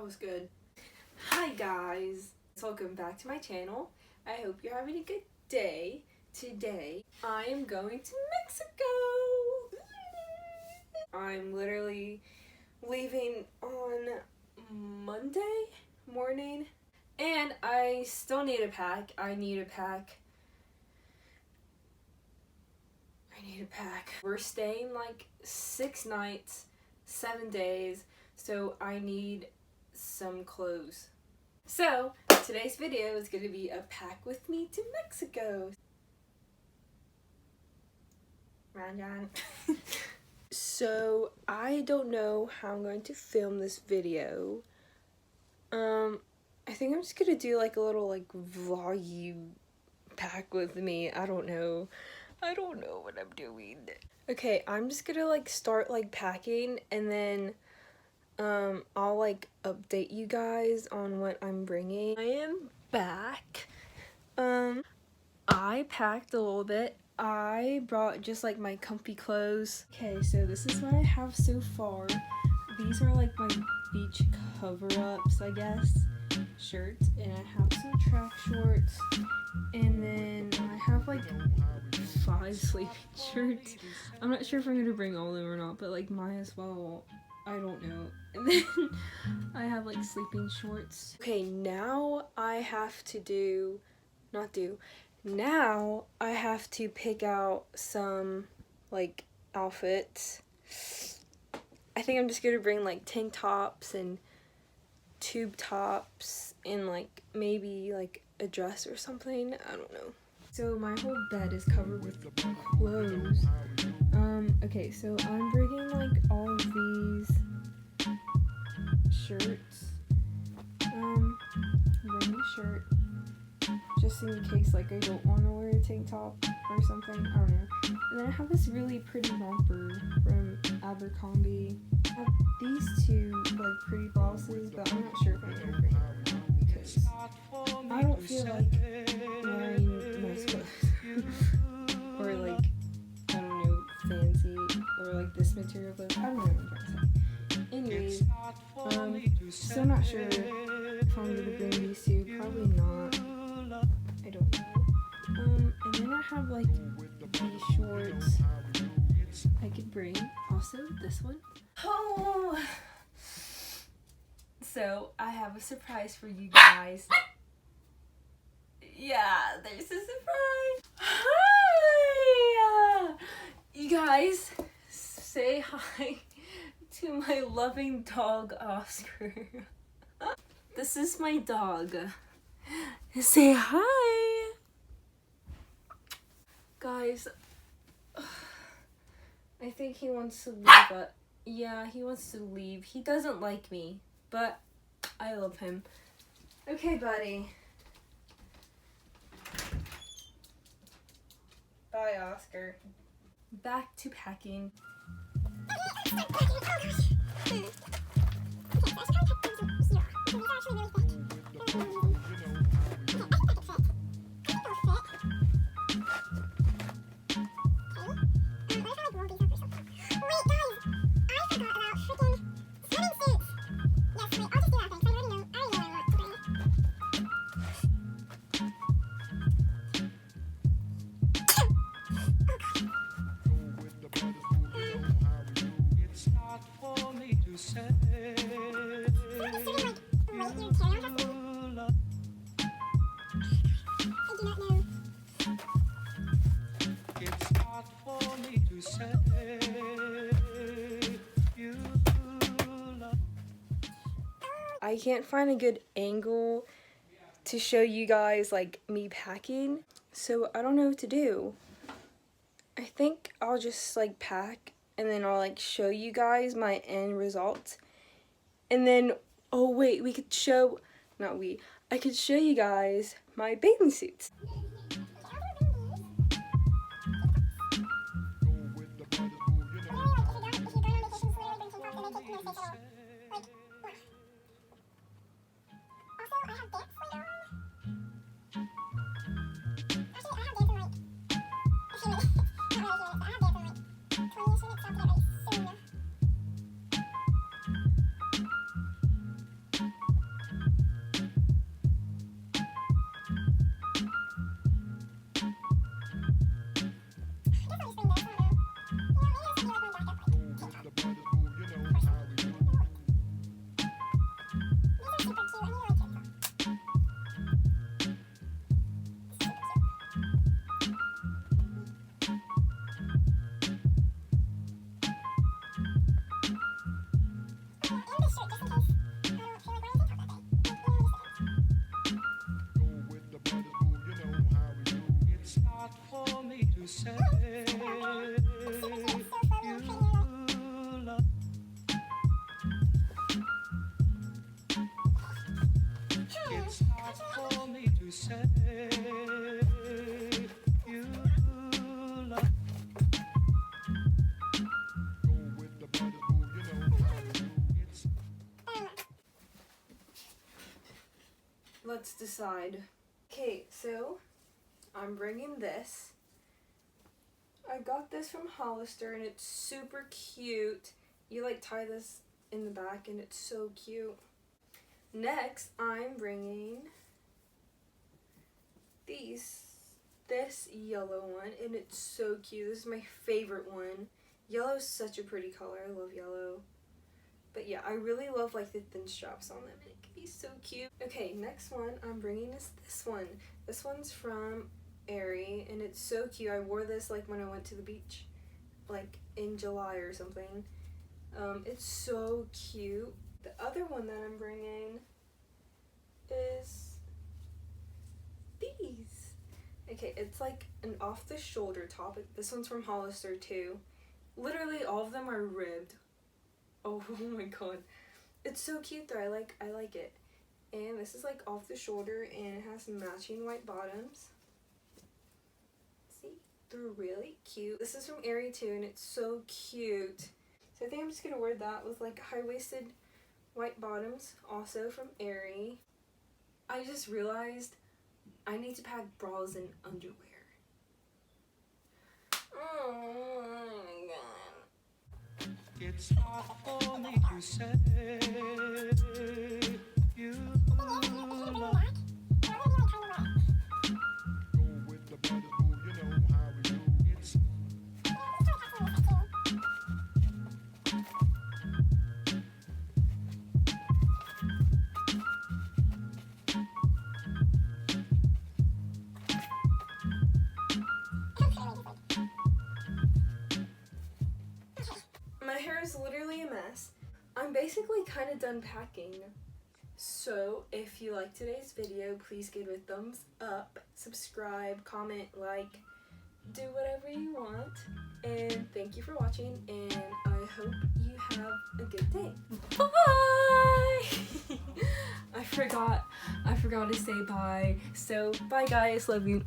was good. Hi guys, welcome back to my channel. I hope you're having a good day. Today I am going to Mexico. I'm literally leaving on Monday morning and I still need to pack. I need to pack. We're staying like 6 nights, 7 days, so I need some clothes. So today's video is going to be a pack with me to Mexico. Ranjan. So I don't know how I'm going to film this video. I think I'm just gonna do like a little like vloggy pack with me. I don't know what I'm doing. Okay, I'm just gonna like start like packing and then I'll like update you guys on what I'm bringing. I am back. I packed a little bit. I brought just like my comfy clothes. Okay, so this is what I have so far. These are like my beach cover-ups, I guess, shirts, and I have some track shorts, and then I have like 5 sleeping shirts. I'm not sure if I'm gonna bring all of them or not, but like might as well. I don't know. And then I have like sleeping shorts. Okay, now I have to now I have to pick out some like outfits. I think I'm just gonna bring like tank tops and tube tops and like maybe like a dress or something. I don't know. So my whole bed is covered with clothes. Okay, so I'm bringing like all of these shirts. I'm bringing a shirt just in case like I don't want to wear a tank top or something. I don't know. And then I have this really pretty romper from Abercrombie. I have these two like pretty blouses, but I'm not sure if I'm gonna bring them or not because I don't feel like wearing nice clothes or like I don't know, fancy or like this material clothes. I don't know what I'm trying to say. Anyways, still not sure if I'm gonna bring these two. Probably not. I don't know. And then I have like these shorts I could bring. Also this one. Oh! So I have a surprise for you guys. Yeah, there's a surprise. Hi! You guys, say hi to my loving dog, Oscar. This is my dog. Say hi! Guys, I think he wants to leave, but yeah, he wants to leave. He doesn't like me, but I love him. Okay, buddy. Bye, Oscar. Back to packing. I can't find a good angle to show you guys like me packing, so I don't know what to do. I think I'll just like pack and then I'll like show you guys my end result. And then, oh wait, I could show you guys my bathing suits. say you love. It's hard for me to say you love. Go with the body move, you know how to do. It's Let's decide. Okay, so I'm bringing this. I got this from Hollister and it's super cute. You like tie this in the back and it's so cute. Next, I'm bringing this yellow one and it's so cute. This is my favorite one. Yellow is such a pretty color. I love yellow. But yeah, I really love like the thin straps on them and it can be so cute. Okay, next one I'm bringing is this one. This one's from Aerie and it's so cute. I wore this like when I went to the beach like in July or something. It's so cute. The other one that I'm bringing is these. Okay, it's like an off the shoulder top. This one's from Hollister too. Literally all of them are ribbed. Oh my god. It's so cute though. I like it. And this is like off the shoulder and it has matching white bottoms. See? They're really cute. This is from Aerie too and it's so cute. So I think I'm just gonna wear that with like high-waisted white bottoms, also from Aerie. I just realized I need to pack bras and underwear. Oh my god. It's hard for me to say you love. Go with the body move, you know how we do. It's My hair is literally a mess. I'm basically kind of done packing. So if you liked today's video, please give it a thumbs up, subscribe, comment, like, do whatever you want. And thank you for watching and I hope you have a good day. Bye! I forgot to say bye. So bye guys, love you.